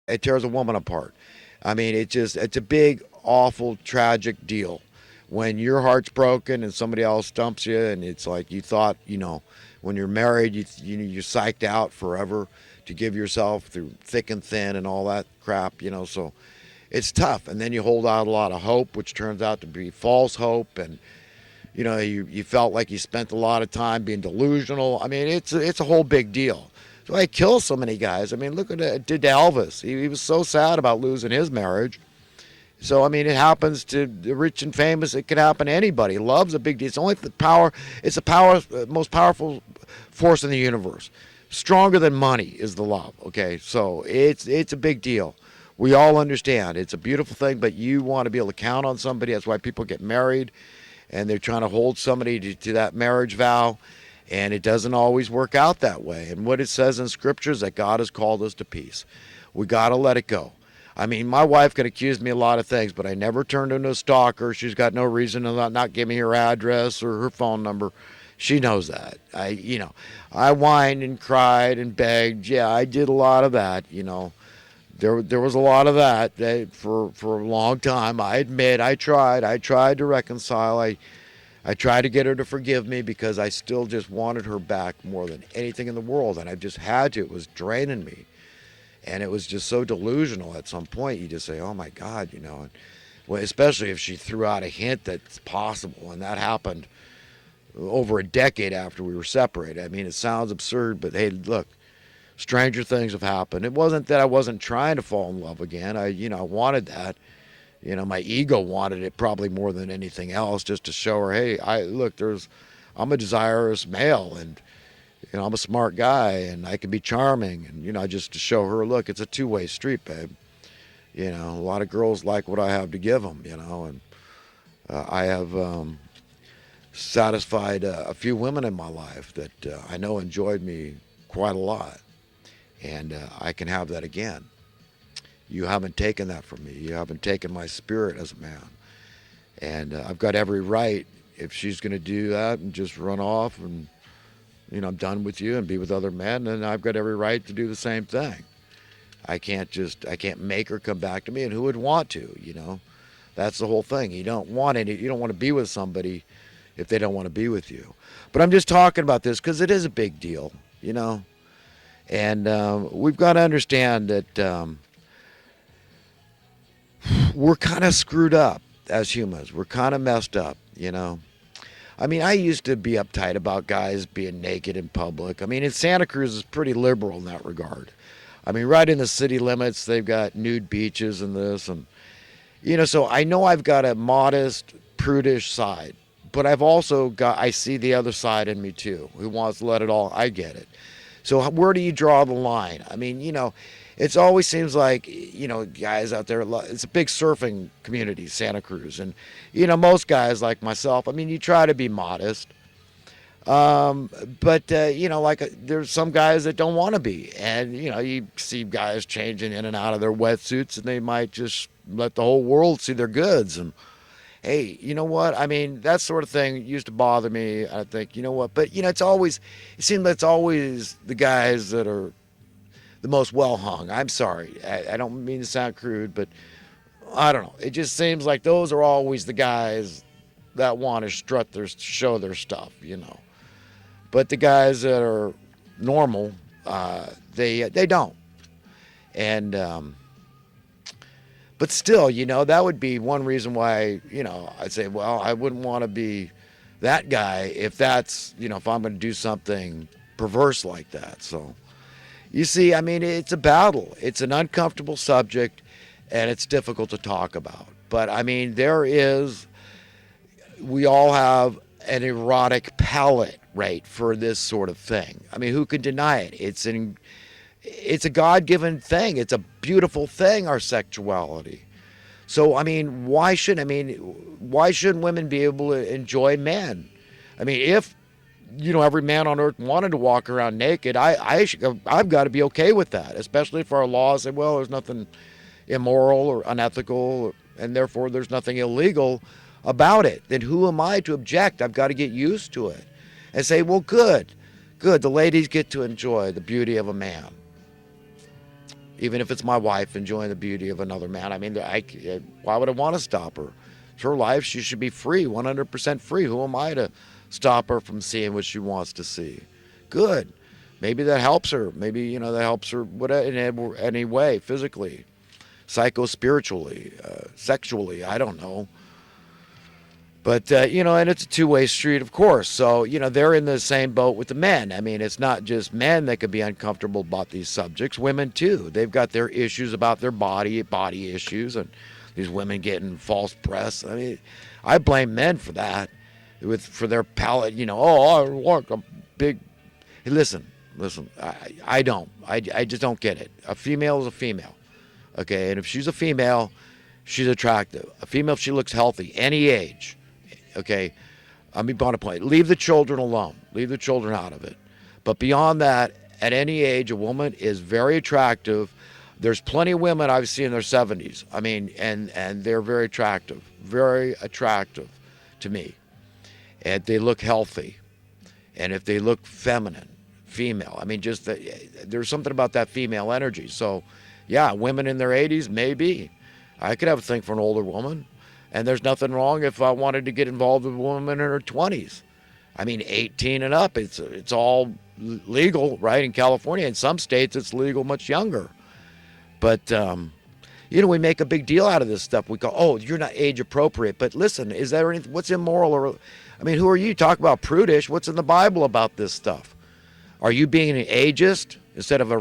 It tears a woman apart. I mean, it's a big, awful, tragic deal when your heart's broken and somebody else dumps you, and it's like you thought, when you're married, you're psyched out forever to give yourself through thick and thin and all that crap. So it's tough, and then you hold out a lot of hope, which turns out to be false hope, and you felt like you spent a lot of time being delusional. I mean, it's a whole big deal. So I kill so many guys. I mean, look at it did to Elvis. He was so sad about losing his marriage. So I mean, it happens to the rich and famous. It could happen to anybody. Love's a big deal. It's only the power. It's the most powerful force in the universe. Stronger than money is the love. Okay, so it's a big deal. We all understand it's a beautiful thing, but you want to be able to count on somebody. That's why people get married, and they're trying to hold somebody to that marriage vow, and it doesn't always work out that way. And what it says in Scripture is that God has called us to peace. We got to let it go. I mean, my wife can accuse me of a lot of things, but I never turned into a stalker. She's got no reason to not give me her address or her phone number. She knows that. I whined and cried and begged. Yeah, I did a lot of that. There was a lot of that for a long time. I admit I tried. I tried to reconcile. I tried to get her to forgive me because I still just wanted her back more than anything in the world, and I just had to. It was draining me, and it was just so delusional. At some point, you just say, "Oh my God," And, well, especially if she threw out a hint that's possible, and that happened over a decade after we were separated. I mean, it sounds absurd, but hey, look, stranger things have happened. It wasn't that I wasn't trying to fall in love again. I wanted that. My ego wanted it probably more than anything else, just to show her, hey, I'm a desirous male, and I'm a smart guy, and I can be charming, and just to show her, look, it's a two-way street, babe. A lot of girls like what I have to give them, and I have satisfied a few women in my life that I know enjoyed me quite a lot, and I can have that again. You haven't taken that from me. You haven't taken my spirit as a man. And I've got every right, if she's going to do that and just run off and, I'm done with you and be with other men, then I've got every right to do the same thing. I can't make her come back to me. And who would want to? That's the whole thing. You don't want to be with somebody if they don't want to be with you. But I'm just talking about this because it is a big deal. And we've got to understand that we're kind of screwed up as humans. We're kind of messed up. I mean, I used to be uptight about guys being naked in public. I mean, in Santa Cruz is pretty liberal in that regard. I mean, right in the city limits, they've got nude beaches and this. And, so I know I've got a modest, prudish side. But I see the other side in me too, who wants to let it all. I get it. So where do you draw the line? I mean, it always seems like, guys out there, it's a big surfing community, Santa Cruz. And, most guys like myself, I mean, you try to be modest. But there's some guys that don't want to be. And, you see guys changing in and out of their wetsuits, and they might just let the whole world see their goods. And, hey, you know what? I mean, that sort of thing used to bother me. I think, you know what? But, it seems like it's always the guys that are the most well hung. I'm sorry. I don't mean to sound crude, but I don't know. It just seems like those are always the guys that want to show their stuff. But the guys that are normal, they don't. And but still, that would be one reason why, I'd say, well, I wouldn't want to be that guy if if I'm going to do something perverse like that. So, you see, I mean, it's a battle. It's an uncomfortable subject, and it's difficult to talk about. But, I mean, we all have an erotic palate, right, for this sort of thing. I mean, who can deny it? It's a God-given thing. It's a beautiful thing, our sexuality. So, I mean, why shouldn't women be able to enjoy men? I mean, if every man on earth wanted to walk around naked, I've got to be okay with that, especially if our laws say, well, there's nothing immoral or unethical, and therefore there's nothing illegal about it. Then who am I to object? I've got to get used to it and say, well, good, the ladies get to enjoy the beauty of a man. even if it's my wife enjoying the beauty of another man. I mean, why would I want to stop her? It's her life. She should be free, 100% free. Who am I to stop her from seeing what she wants to see? Good. Maybe that helps her. Maybe, that helps her in any way, physically, psycho-spiritually, sexually. I don't know. But, and it's a two-way street, of course. So, they're in the same boat with the men. I mean, it's not just men that could be uncomfortable about these subjects. Women, too. They've got their issues about their body issues, and these women getting false breasts. I mean, I blame men for that, for their palate. I want a big... Hey, listen, I don't. I just don't get it. A female is a female, okay? And if she's a female, she's attractive. A female, if she looks healthy, any age... Okay, I mean, on a point. Leave the children alone. Leave the children out of it. But beyond that, at any age, a woman is very attractive. There's plenty of women I've seen in their 70s. I mean, and they're very attractive to me. And they look healthy. And if they look feminine, female, I mean, there's something about that female energy. So, yeah, women in their 80s, maybe. I could have a thing for an older woman. And there's nothing wrong if I wanted to get involved with a woman in her 20s. I mean, 18 and up, it's all legal, right, in California. In some states, it's legal much younger. But, we make a big deal out of this stuff. We go, oh, you're not age appropriate. But listen, is there anything, what's immoral? I mean, who are you? Talk about prudish. What's in the Bible about this stuff? Are you being an ageist instead of a